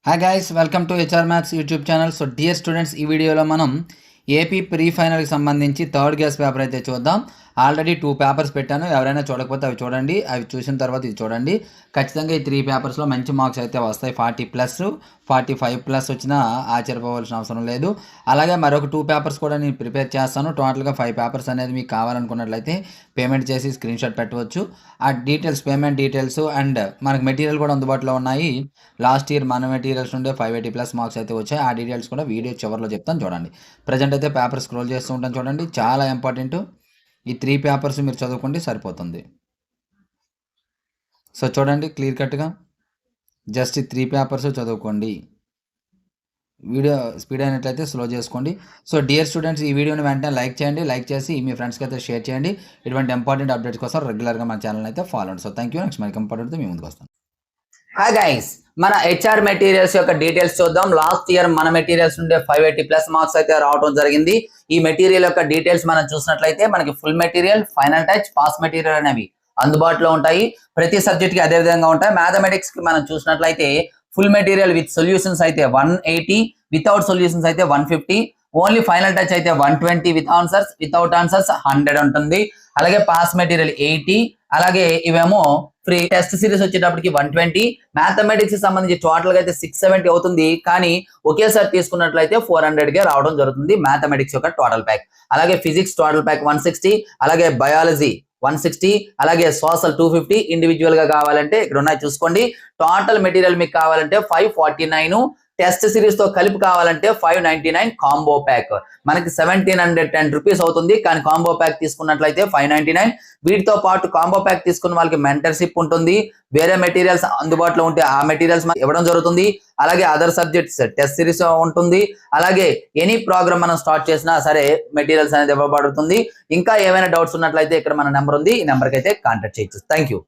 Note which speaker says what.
Speaker 1: Hi guys, welcome to HR maths YouTube channel. So dear students, ఈ వీడియోలో మనం AP pre ఫైనల్కి సంబంధించి థర్డ్ గ్యాస్ పేపర్ అయితే చూద్దాం. ఆల్రెడీ 2 పేపర్స్ పెట్టాను. ఎవరైనా చూడకపోతే అవి చూడండి. అవి చూసిన తర్వాత ఇది చూడండి. ఖచ్చితంగా ఈ 3 పేపర్స్లో మంచి మార్క్స్ అయితే వస్తాయి. 40+, 45+ వచ్చినా ఆశ్చర్యపోవాల్సిన అవసరం లేదు. అలాగే మరొక 2 పేపర్స్ కూడా నేను ప్రిపేర్ చేస్తాను. టోటల్గా 5 పేపర్స్ అనేది మీకు కావాలనుకున్నట్లయితే పేమెంట్ చేసి స్క్రీన్ షాట్ పెట్టవచ్చు. ఆ డీటెయిల్స్, పేమెంట్ డీటెయిల్స్ అండ్ మనకు మెటీరియల్ కూడా అందుబాటులో ఉన్నాయి. లాస్ట్ ఇయర్ మన మెటీరియల్స్ నుండే 580+ మార్క్స్ అయితే వచ్చాయి. ఆ డీటెయిల్స్ కూడా వీడియో చివరిలో చెప్తాను చూడండి. ప్రజెంట్ అయితే పేపర్ స్క్రోల్ చేస్తూ ఉంటాను చూడండి. చాలా ఇంపార్టెంట్. ఈ 3 పేపర్స్ మీరు చదువుకుంటే సరిపోతుంది. సో చూడండి క్లియర్ కట్గా, జస్ట్ ఈ 3 పేపర్స్ చదువుకోండి. వీడియో స్పీడ్ అయినట్లయితే స్లో చేసుకోండి. సో డియర్ స్టూడెంట్స్, ఈ వీడియోని వెంటనే లైక్ చేయండి. లైక్ చేసి మీ ఫ్రెండ్స్కి అయితే షేర్ చేయండి. ఇటువంటి ఇంపార్టెంట్ అప్డేట్స్ కోసం రెగ్యులర్గా మన ఛానల్ అయితే ఫాలో అండి. So thank you. నెక్స్ట్ మనకి ఇంపార్టెంట్తో మీ ముందుకు వస్తాను.
Speaker 2: హాయ్ గైస్, మన హెచ్ఆర్ మెటీరియల్స్ యొక్క డీటెయిల్స్ చూద్దాం. లాస్ట్ ఇయర్ మన మెటీరియల్స్ నుండే 580+ మార్క్స్ అయితే రావడం జరిగింది. ఈ మెటీరియల్ యొక్క డీటెయిల్స్ మనం చూసినట్లయితే మనకి full material, final touch, pass material అనేవి అందుబాటులో ఉంటాయి. ప్రతి సబ్జెక్ట్ కి అదే విధంగా ఉంటాయి. మ్యాథమెటిక్స్ కి మనం చూసినట్లయితే ఫుల్ మెటీరియల్ విత్ సొల్యూషన్స్ అయితే 180, వితౌట్ సొల్యూషన్స్ అయితే 150, ఓన్లీ ఫైనల్ టచ్ అయితే 120 విత్ ఆన్సర్స్, వితౌట్ ఆన్సర్స్ 100 ఉంటుంది. అలాగే పాస్ మెటీరియల్ 80, అలాగే ఇవేమో ఫ్రీ. టెస్ట్ సిరీస్ వచ్చేటప్పటికి 120. మ్యాథమెటిక్స్ సంబంధించి టోటల్ గా అయితే 670 అవుతుంది. కానీ ఒకేసారి తీసుకున్నట్లయితే 400 కే రావడం జరుగుతుంది మ్యాథమెటిక్స్ యొక్క టోటల్ ప్యాక్. అలాగే ఫిజిక్స్ టోటల్ ప్యాక్ 160, అలాగే బయాలజీ 160, అలాగే సోషల్ 250. ఇండివిజువల్ గా కావాలంటే ఇక్కడ ఉన్నాయి చూసుకోండి. టోటల్ మెటీరియల్ మీకు కావాలంటే 549, టెస్ట్ సిరీస్ తో కలిపి కావాలంటే 599 కాంబో ప్యాక్. మనకి 1710 రూపీస్ అవుతుంది. కానీ కాంబో ప్యాక్ తీసుకున్నట్లయితే 599. వీటితో పాటు కాంబో ప్యాక్ తీసుకున్న వాళ్ళకి మెంటర్షిప్ ఉంటుంది. వేరే మెటీరియల్స్ అందుబాటులో ఉంటే ఆ మెటీరియల్స్ ఇవ్వడం జరుగుతుంది. అలాగే అదర్ సబ్జెక్ట్స్ టెస్ట్ సిరీస్ ఉంటుంది. అలాగే ఎనీ ప్రోగ్రామ్ మనం స్టార్ట్ చేసినా సరే మెటీరియల్స్ అనేది ఇవ్వబడుతుంది. ఇంకా ఏమైనా డౌట్స్ ఉన్నట్లయితే ఇక్కడ మన నెంబర్ ఉంది. ఈ నెంబర్కి అయితే కాంటాక్ట్ చేయొచ్చు. Thank you.